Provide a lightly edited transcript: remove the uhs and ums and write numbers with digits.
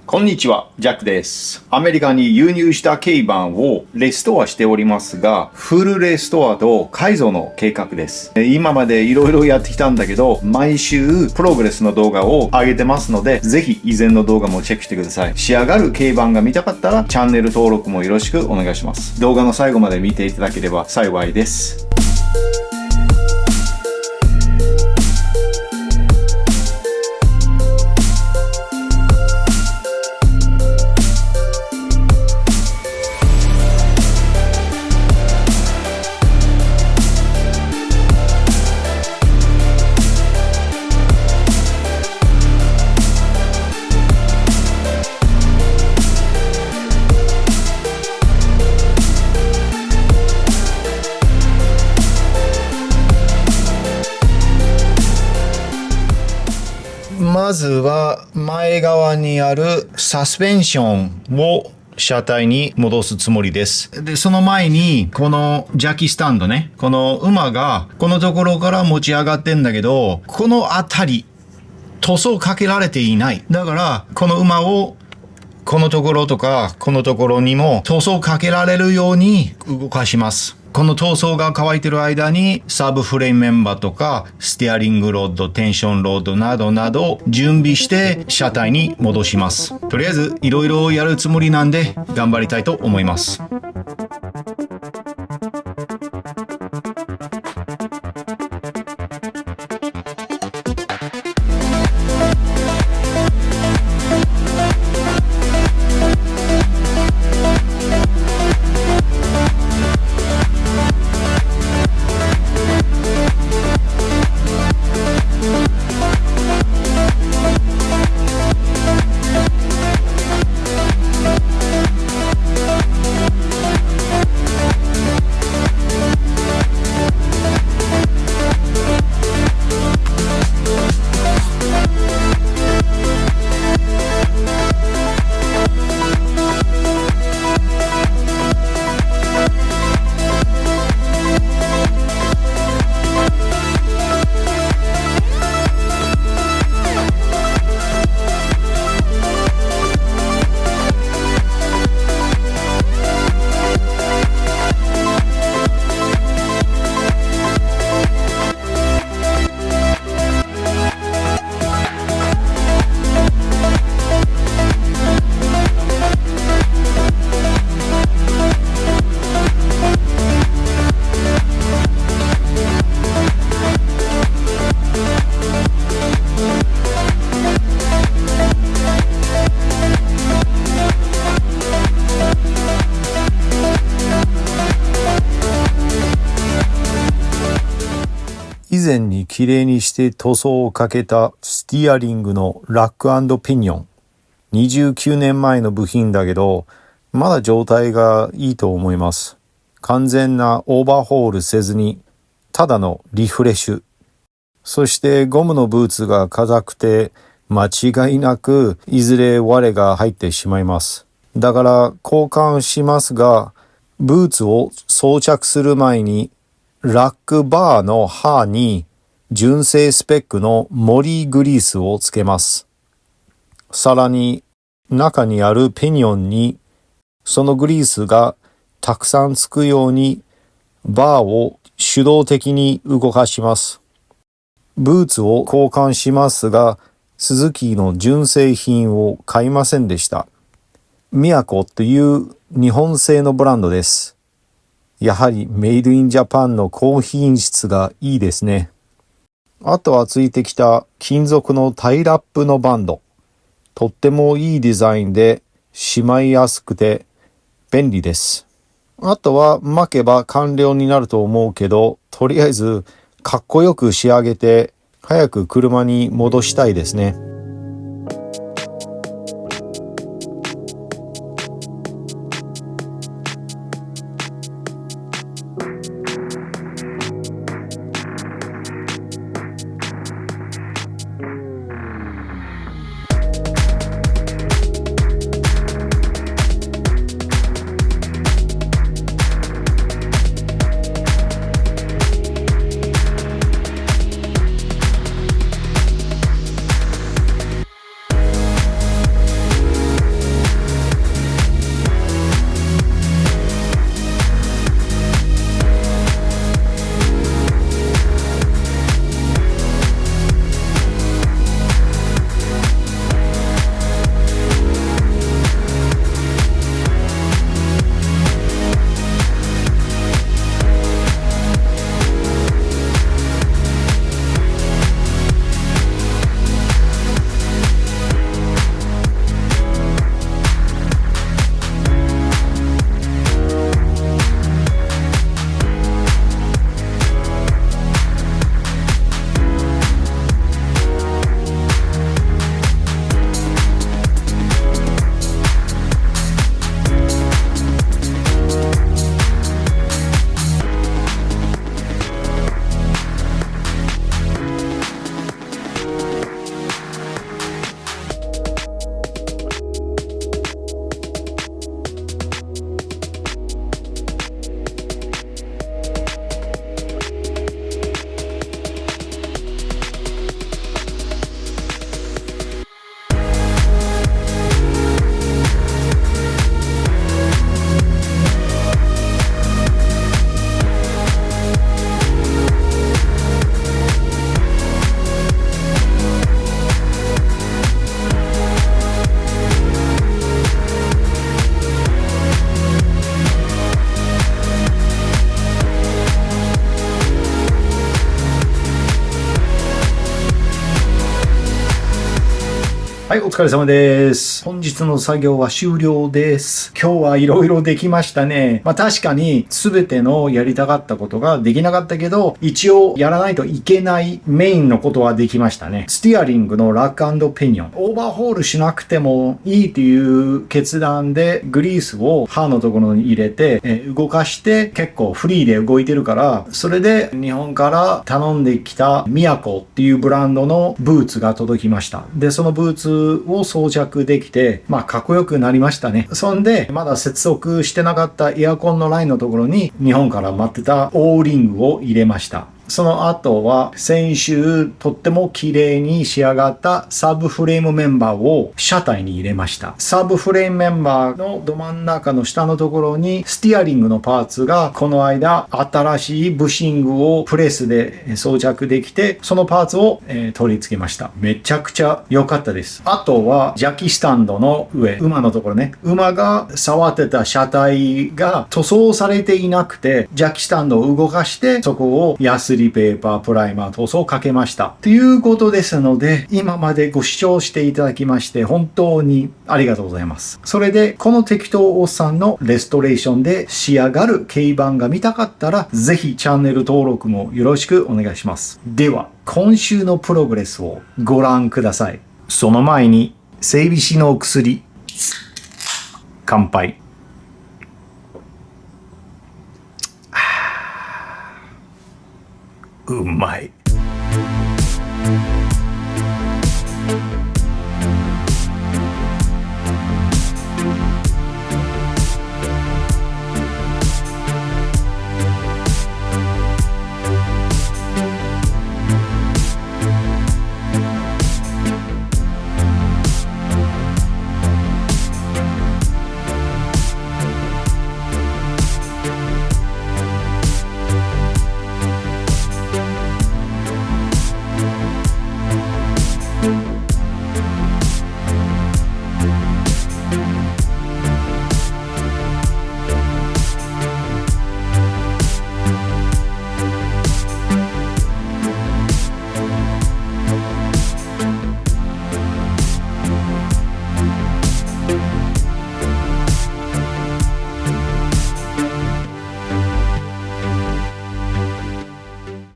こんにちは、ジャックです。アメリカに輸入した軽バンをレストアしておりますが、フルレストアと改造の計画です。今までいろいろやってきたんだけど、毎週プログレスの動画を上げてますので、ぜひ以前の動画もチェックしてください。仕上がる軽バンが見たかったら、チャンネル登録もよろしくお願いします。動画の最後まで見ていただければ幸いです。まずは前側にあるサスペンションを車体に戻すつもりです。で、その前にこのジャッキスタンドね、この馬がこのところから持ち上がってんだけど、この辺り塗装かけられていない。だからこの馬をこのところとかこのところにも塗装かけられるように動かします。この塗装が乾いてる間にサブフレームメンバーとかステアリングロッド、テンションロッドなどなど準備して車体に戻します。とりあえずいろいろやるつもりなんで頑張りたいと思います。以前にきれいにして塗装をかけたスティアリングのラック&ピニオン。29年前の部品だけど、まだ状態がいいと思います。完全なオーバーホールせずに、ただのリフレッシュ。そしてゴムのブーツが硬くて、間違いなくいずれ割れが入ってしまいます。だから交換しますが、ブーツを装着する前に、ラックバーの刃に純正スペックのモリーグリースをつけます。さらに中にあるペニオンにそのグリースがたくさんつくようにバーを手動的に動かします。ブーツを交換しますが、スズキの純正品を買いませんでした。ミヤコという日本製のブランドです。やはりメイドインジャパンの高品質がいいですね。あとはついてきた金属のタイラップのバンド。とってもいいデザインでしまいやすくて便利です。あとは巻けば完了になると思うけど、とりあえずかっこよく仕上げて早く車に戻したいですね。疲れ様です。本日の作業は終了です。今日はいろいろできましたね。確かに全てのやりたかったことができなかったけど、一応やらないといけないメインのことはできましたね。スティアリングのラック&ピニオン。オーバーホールしなくてもいいという決断でグリースを刃のところに入れて、動かして結構フリーで動いてるから、それで日本から頼んできたミヤコっていうブランドのブーツが届きました。で、そのブーツを装着できて、かっこよくなりましたね。そんで、まだ接続してなかったエアコンのラインのところに、日本から待ってたオーリングを入れました。その後は先週とっても綺麗に仕上がったサブフレームメンバーを車体に入れました。サブフレームメンバーのど真ん中の下のところにスティアリングのパーツがこの間新しいブッシングをプレスで装着できて、そのパーツを取り付けました。めちゃくちゃ良かったです。あとはジャッキスタンドの上、馬のところね。馬が触ってた車体が塗装されていなくて、ジャッキスタンドを動かしてそこをヤスリペーパー、プライマー、塗装をかけました。ということですので、今までご視聴していただきまして本当にありがとうございます。それで、この適当おっさんのレストレーションで仕上がる軽バンが見たかったら、ぜひチャンネル登録もよろしくお願いします。では、今週のプログレスをご覧ください。その前に、整備士のお薬、乾杯。うまい。